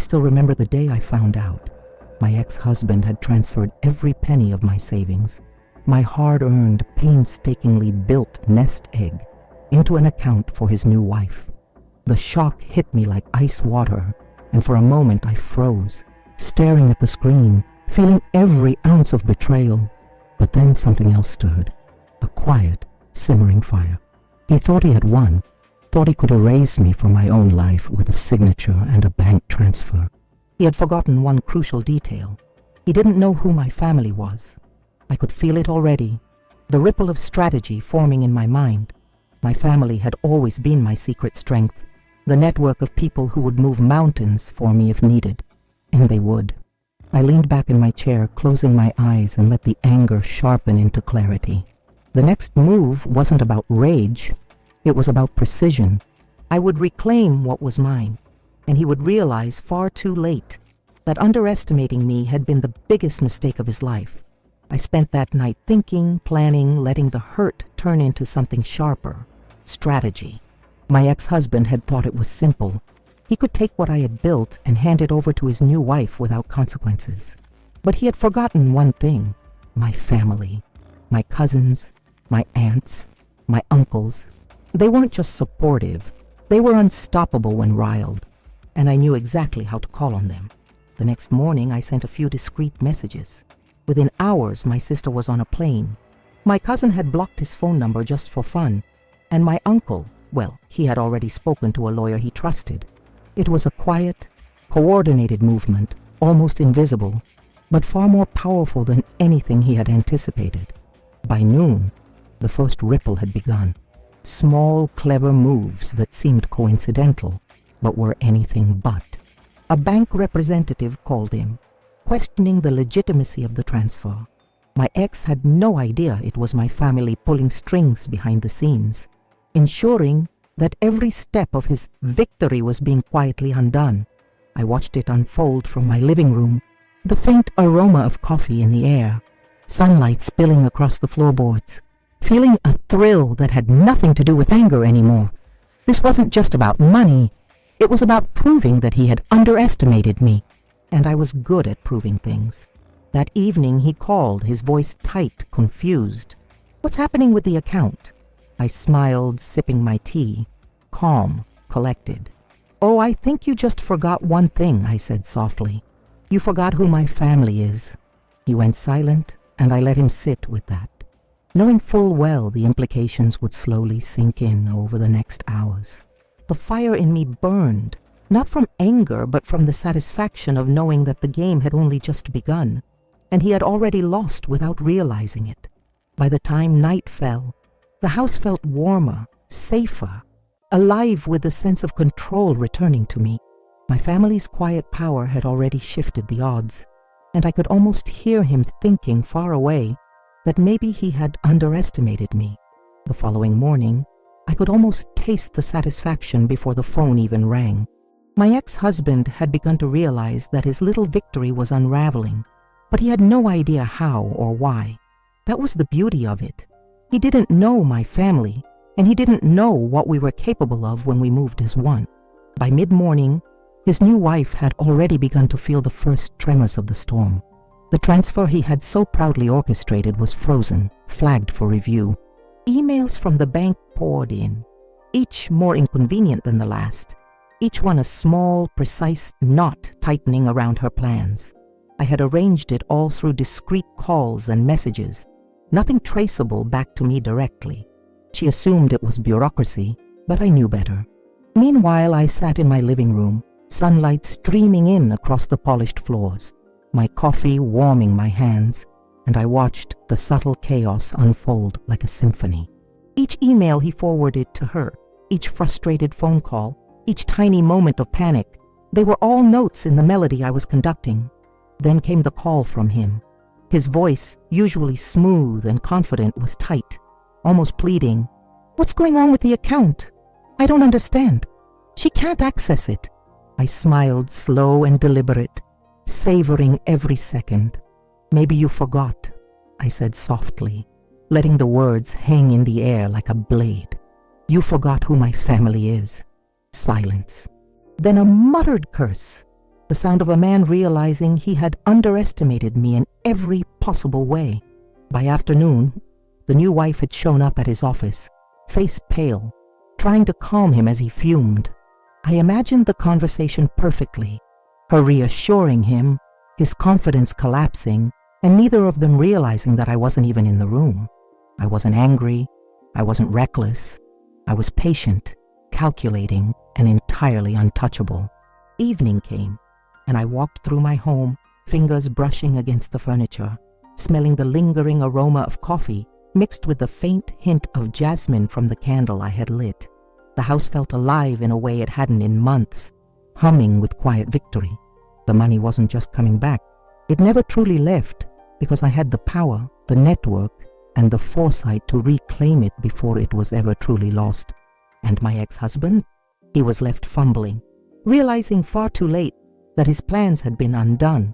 still remember the day I found out. My ex-husband had transferred every penny of my savings, my hard-earned, painstakingly built nest egg, into an account for his new wife. The shock hit me like ice water, and for a moment I froze, staring at the screen, feeling every ounce of betrayal. But then something else stirred, a quiet, simmering fire. He thought he had won, thought he could erase me from my own life with a signature and a bank transfer. He had forgotten one crucial detail. He didn't know who my family was. I could feel it already, the ripple of strategy forming in my mind. My family had always been my secret strength, the network of people who would move mountains for me if needed. And they would. I leaned back in my chair, closing my eyes, and let the anger sharpen into clarity. The next move wasn't about rage. It was about precision. I would reclaim what was mine, and he would realize far too late that underestimating me had been the biggest mistake of his life. I spent that night thinking, planning, letting the hurt turn into something sharper. Strategy. My ex-husband had thought it was simple. He could take what I had built and hand it over to his new wife without consequences. But he had forgotten one thing: my family, my cousins, my aunts, my uncles. They weren't just supportive, they were unstoppable when riled, and I knew exactly how to call on them. The next morning I sent a few discreet messages. Within hours my sister was on a plane. My cousin had blocked his phone number just for fun, and my uncle, well, he had already spoken to a lawyer he trusted. It was a quiet, coordinated movement, almost invisible, but far more powerful than anything he had anticipated. By noon, the first ripple had begun. Small, clever moves that seemed coincidental, but were anything but. A bank representative called him, questioning the legitimacy of the transfer. My ex had no idea it was my family pulling strings behind the scenes, ensuring that every step of his victory was being quietly undone. I watched it unfold from my living room, the faint aroma of coffee in the air, sunlight spilling across the floorboards, feeling a thrill that had nothing to do with anger anymore. This wasn't just about money. It was about proving that he had underestimated me, and I was good at proving things. That evening he called, his voice tight, confused. "What's happening with the account?" I smiled, sipping my tea, calm, collected. "Oh, I think you just forgot one thing," I said softly. "You forgot who my family is." He went silent, and I let him sit with that, knowing full well the implications would slowly sink in over the next hours. The fire in me burned, not from anger, but from the satisfaction of knowing that the game had only just begun, and he had already lost without realizing it. By the time night fell, the house felt warmer, safer, alive with the sense of control returning to me. My family's quiet power had already shifted the odds, and I could almost hear him thinking far away that maybe he had underestimated me. The following morning, I could almost taste the satisfaction before the phone even rang. My ex-husband had begun to realize that his little victory was unraveling, but he had no idea how or why. That was the beauty of it. He didn't know my family, and he didn't know what we were capable of when we moved as one. By mid-morning, his new wife had already begun to feel the first tremors of the storm. The transfer he had so proudly orchestrated was frozen, flagged for review. Emails from the bank poured in, each more inconvenient than the last, each one a small, precise knot tightening around her plans. I had arranged it all through discreet calls and messages, nothing traceable back to me directly. She assumed it was bureaucracy, but I knew better. Meanwhile, I sat in my living room, sunlight streaming in across the polished floors, my coffee warming my hands, and I watched the subtle chaos unfold like a symphony. Each email he forwarded to her, each frustrated phone call, each tiny moment of panic, they were all notes in the melody I was conducting. Then came the call from him. His voice, usually smooth and confident, was tight, almost pleading. "What's going on with the account? I don't understand. She can't access it." I smiled, slow and deliberate, savoring every second. "Maybe you forgot," I said softly, letting the words hang in the air like a blade. "You forgot who my family is." Silence. Then a muttered curse. the sound of a man realizing he had underestimated me in every possible way. By afternoon, the new wife had shown up at his office, face pale, trying to calm him as he fumed. I imagined the conversation perfectly, her reassuring him, his confidence collapsing, and neither of them realizing that I wasn't even in the room. I wasn't angry, I wasn't reckless, I was patient, calculating, and entirely untouchable. Evening came, and I walked through my home, fingers brushing against the furniture, smelling the lingering aroma of coffee mixed with the faint hint of jasmine from the candle I had lit. The house felt alive in a way it hadn't in months, humming with quiet victory. The money wasn't just coming back. It never truly left, because I had the power, the network, and the foresight to reclaim it before it was ever truly lost. And my ex-husband? He was left fumbling, realizing far too late that his plans had been undone,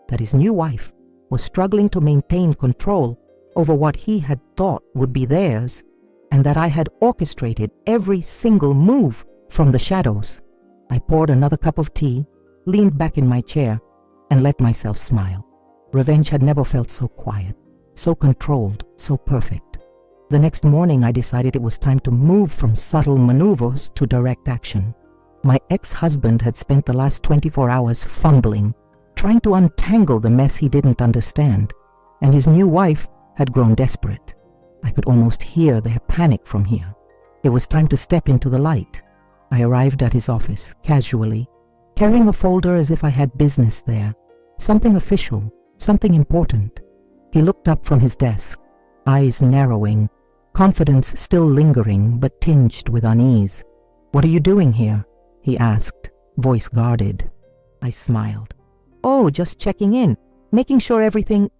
that his new wife was struggling to maintain control over what he had thought would be theirs, and that I had orchestrated every single move from the shadows. I poured another cup of tea, leaned back in my chair, and let myself smile. Revenge had never felt so quiet, so controlled, so perfect. The next morning I decided it was time to move from subtle maneuvers to direct action. My ex-husband had spent the last 24 hours fumbling, trying to untangle the mess he didn't understand, and his new wife had grown desperate. I could almost hear their panic from here. It was time to step into the light. I arrived at his office, casually, carrying a folder as if I had business there, something official, something important. He looked up from his desk, eyes narrowing, confidence still lingering but tinged with unease. "What are you doing here?" he asked, voice guarded. I smiled. "Oh, just checking in, making sure everything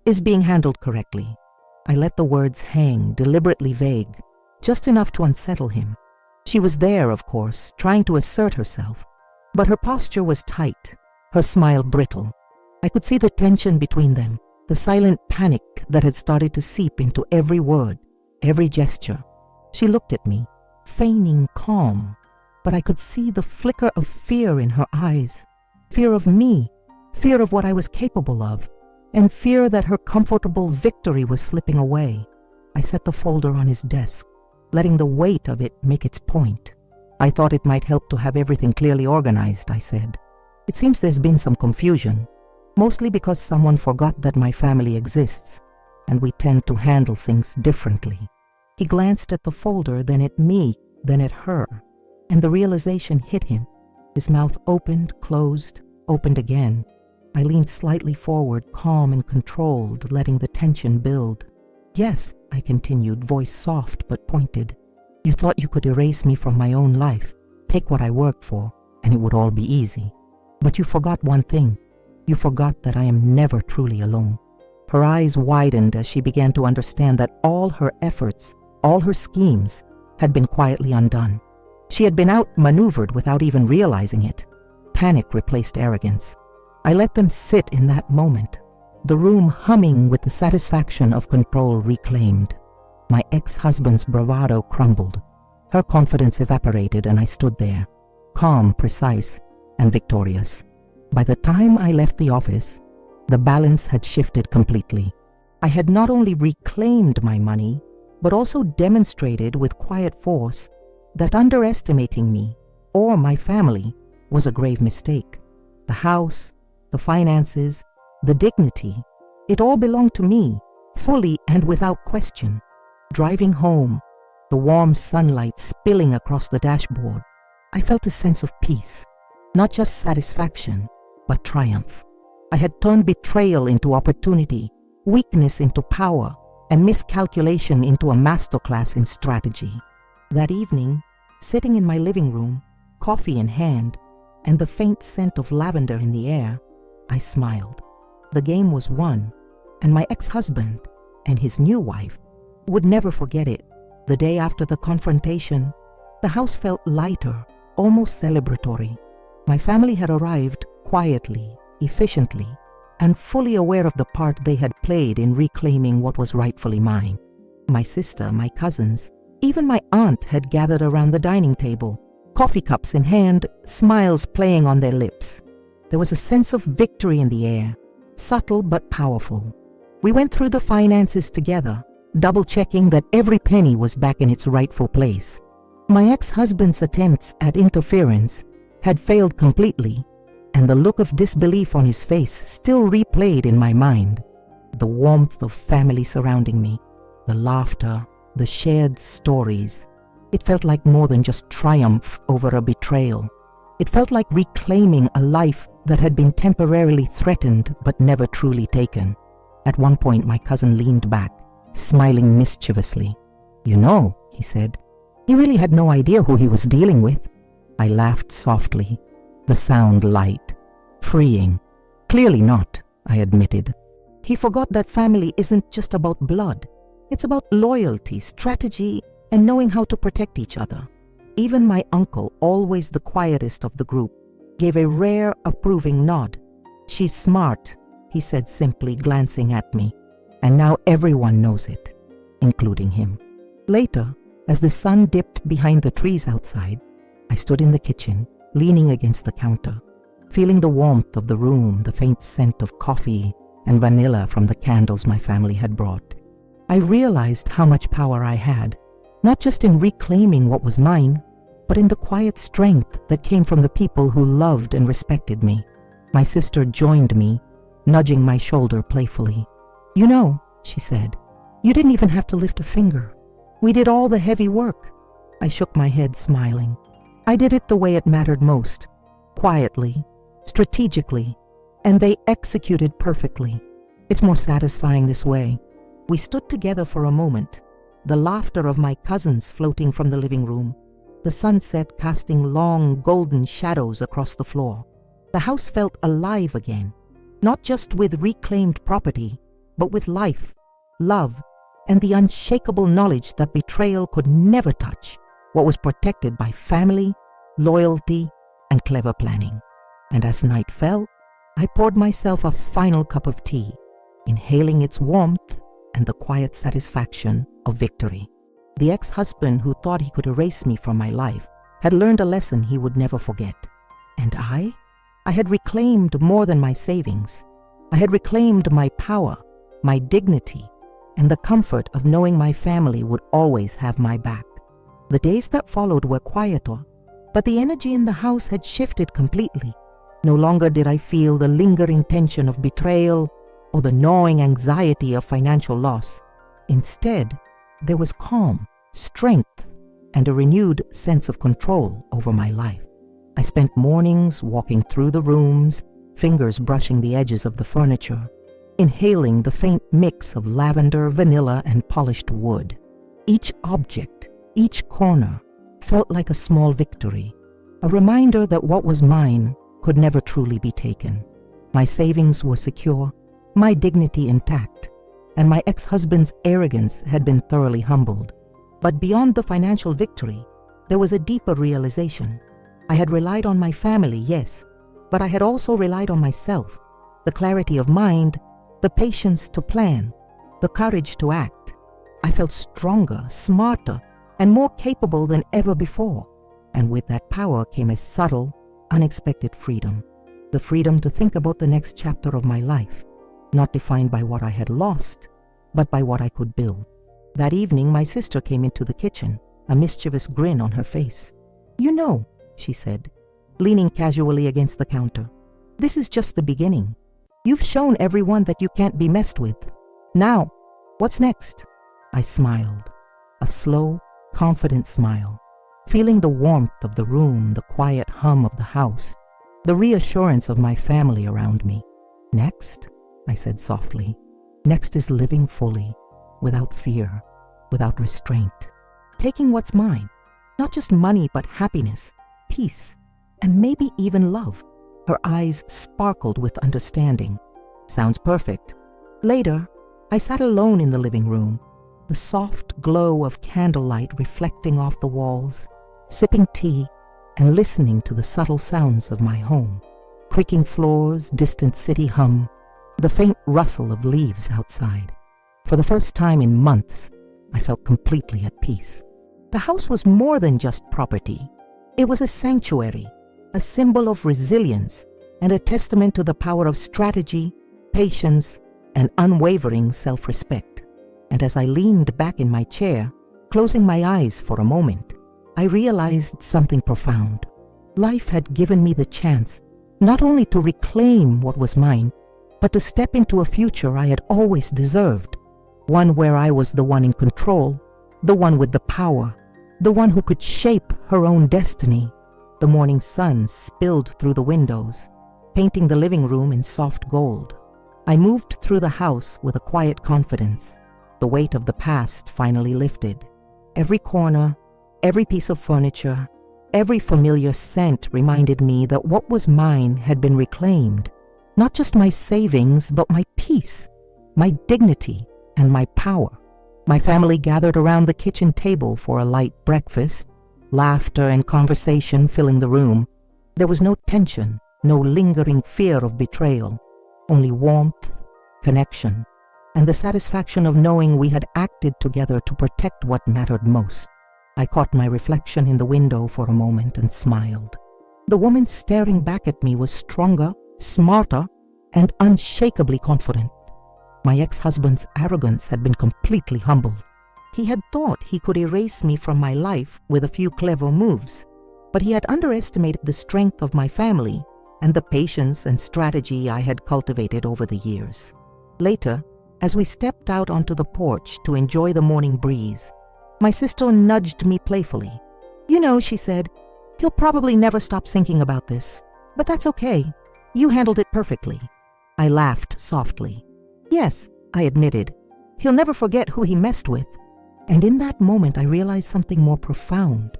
is being handled correctly." I let the words hang, deliberately vague, just enough to unsettle him. She was there, of course, trying to assert herself, but her posture was tight, her smile brittle. I could see the tension between them, the silent panic that had started to seep into every word, every gesture. She looked at me, feigning calm, but I could see the flicker of fear in her eyes, fear of me, fear of what I was capable of, and fear that her comfortable victory was slipping away. I set the folder on his desk, letting the weight of it make its point. "I thought it might help to have everything clearly organized," I said. "It seems there's been some confusion, mostly because someone forgot that my family exists, and we tend to handle things differently." He glanced at the folder, then at me, then at her, and the realization hit him. His mouth opened, closed, opened again. I leaned slightly forward, calm and controlled, letting the tension build. "Yes," I continued, voice soft but pointed. "You thought you could erase me from my own life, take what I worked for, and it would all be easy. But you forgot one thing. You forgot that I am never truly alone." Her eyes widened as she began to understand that all her efforts, all her schemes, had been quietly undone. She had been outmaneuvered without even realizing it. Panic replaced arrogance. I let them sit in that moment, the room humming with the satisfaction of control reclaimed. My ex-husband's bravado crumbled. Her confidence evaporated, and I stood there, calm, precise, and victorious. By the time I left the office, the balance had shifted completely. I had not only reclaimed my money, but also demonstrated with quiet force that underestimating me or my family was a grave mistake. The house, the finances, the dignity, it all belonged to me, fully and without question. Driving home, the warm sunlight spilling across the dashboard, I felt a sense of peace, not just satisfaction, but triumph. I had turned betrayal into opportunity, weakness into power, and miscalculation into a masterclass in strategy. That evening, sitting in my living room, coffee in hand, and the faint scent of lavender in the air, I smiled. The game was won, and my ex-husband and his new wife would never forget it. The day after the confrontation, the house felt lighter, almost celebratory. My family had arrived quietly, efficiently, and fully aware of the part they had played in reclaiming what was rightfully mine. My sister, my cousins, even my aunt had gathered around the dining table, coffee cups in hand, smiles playing on their lips. There was a sense of victory in the air, subtle but powerful. We went through the finances together, double-checking that every penny was back in its rightful place. My ex-husband's attempts at interference had failed completely, and the look of disbelief on his face still replayed in my mind. The warmth of family surrounding me, the laughter, the shared stories. It felt like more than just triumph over a betrayal. It felt like reclaiming a life that had been temporarily threatened but never truly taken. At one point, my cousin leaned back, smiling mischievously. "You know," he said, "he really had no idea who he was dealing with." I laughed softly, the sound light, freeing. "Clearly not," I admitted. "He forgot that family isn't just about blood. It's about loyalty, strategy, and knowing how to protect each other." Even my uncle, always the quietest of the group, gave a rare, approving nod. "She's smart," he said simply, glancing at me. "And now everyone knows it, including him." Later, as the sun dipped behind the trees outside, I stood in the kitchen, leaning against the counter, feeling the warmth of the room, the faint scent of coffee and vanilla from the candles my family had brought. I realized how much power I had, not just in reclaiming what was mine, but in the quiet strength that came from the people who loved and respected me. My sister joined me, nudging my shoulder playfully. "You know," she said, "you didn't even have to lift a finger. We did all the heavy work." I shook my head, smiling. I did it the way it mattered most, quietly, strategically, and they executed perfectly. It's more satisfying this way. We stood together for a moment, the laughter of my cousins floating from the living room, the sunset casting long golden shadows across the floor. The house felt alive again, not just with reclaimed property, but with life, love, and the unshakable knowledge that betrayal could never touch what was protected by family, loyalty, and clever planning. And as night fell, I poured myself a final cup of tea, inhaling its warmth and the quiet satisfaction of victory. The ex-husband who thought he could erase me from my life had learned a lesson he would never forget. And I had reclaimed more than my savings. I had reclaimed my power, my dignity, and the comfort of knowing my family would always have my back. The days that followed were quieter, but the energy in the house had shifted completely. No longer did I feel the lingering tension of betrayal or the gnawing anxiety of financial loss. Instead, there was calm, strength, and a renewed sense of control over my life. I spent mornings walking through the rooms, fingers brushing the edges of the furniture, inhaling the faint mix of lavender, vanilla, and polished wood. Each object, each corner, felt like a small victory, a reminder that what was mine could never truly be taken. My savings were secure, my dignity intact, and my ex-husband's arrogance had been thoroughly humbled. But beyond the financial victory, there was a deeper realization. I had relied on my family, yes, but I had also relied on myself, the clarity of mind, the patience to plan, the courage to act. I felt stronger, smarter, and more capable than ever before. And with that power came a subtle, unexpected freedom. The freedom to think about the next chapter of my life, not defined by what I had lost, but by what I could build. That evening, my sister came into the kitchen, a mischievous grin on her face. "You know," she said, leaning casually against the counter, "this is just the beginning. You've shown everyone that you can't be messed with. Now, what's next?" I smiled, a slow, confident smile, feeling the warmth of the room, the quiet hum of the house, the reassurance of my family around me. "Next," I said softly, "next is living fully, without fear, without restraint, taking what's mine, not just money but happiness, peace, and maybe even love." Her eyes sparkled with understanding. "Sounds perfect." Later, I sat alone in the living room, the soft glow of candlelight reflecting off the walls, sipping tea and listening to the subtle sounds of my home. Creaking floors, distant city hum, the faint rustle of leaves outside. For the first time in months, I felt completely at peace. The house was more than just property. It was a sanctuary, a symbol of resilience, and a testament to the power of strategy, patience, and unwavering self-respect. And as I leaned back in my chair, closing my eyes for a moment, I realized something profound. Life had given me the chance not only to reclaim what was mine, but to step into a future I had always deserved, one where I was the one in control, the one with the power, the one who could shape her own destiny. The morning sun spilled through the windows, painting the living room in soft gold. I moved through the house with a quiet confidence. The weight of the past finally lifted. Every corner, every piece of furniture, every familiar scent reminded me that what was mine had been reclaimed. Not just my savings, but my peace, my dignity, and my power. My family gathered around the kitchen table for a light breakfast, laughter and conversation filling the room. There was no tension, no lingering fear of betrayal, only warmth, connection, and the satisfaction of knowing we had acted together to protect what mattered most. I caught my reflection in the window for a moment and smiled. The woman staring back at me was stronger, smarter, and unshakably confident. My ex-husband's arrogance had been completely humbled. He had thought he could erase me from my life with a few clever moves, but he had underestimated the strength of my family and the patience and strategy I had cultivated over the years. Later, as we stepped out onto the porch to enjoy the morning breeze, my sister nudged me playfully. "You know," she said, "he'll probably never stop thinking about this, but that's okay. You handled it perfectly." I laughed softly. "Yes," I admitted, "he'll never forget who he messed with." And in that moment, I realized something more profound.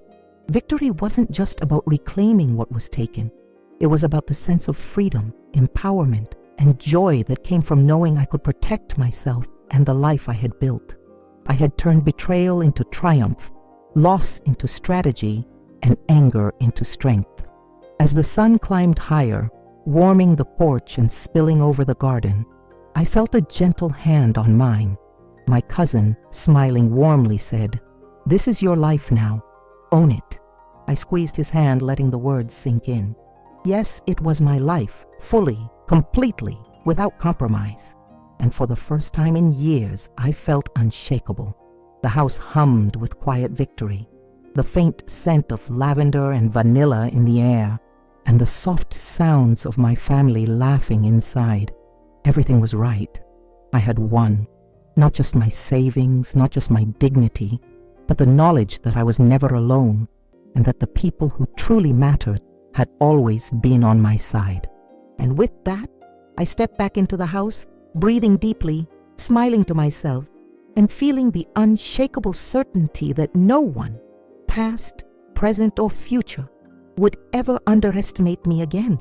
Victory wasn't just about reclaiming what was taken. It was about the sense of freedom, empowerment, and joy that came from knowing I could protect myself and the life I had built. I had turned betrayal into triumph, loss into strategy, and anger into strength. As the sun climbed higher, warming the porch and spilling over the garden, I felt a gentle hand on mine. My cousin, smiling warmly, said, "This is your life now. Own it." I squeezed his hand, letting the words sink in. Yes, it was my life, fully, completely, without compromise. And for the first time in years, I felt unshakable. The house hummed with quiet victory, the faint scent of lavender and vanilla in the air, and the soft sounds of my family laughing inside. Everything was right. I had won. Not just my savings, not just my dignity, but the knowledge that I was never alone, and that the people who truly mattered had always been on my side. And with that, I stepped back into the house, breathing deeply, smiling to myself, and feeling the unshakable certainty that no one, past, present, or future, would ever underestimate me again.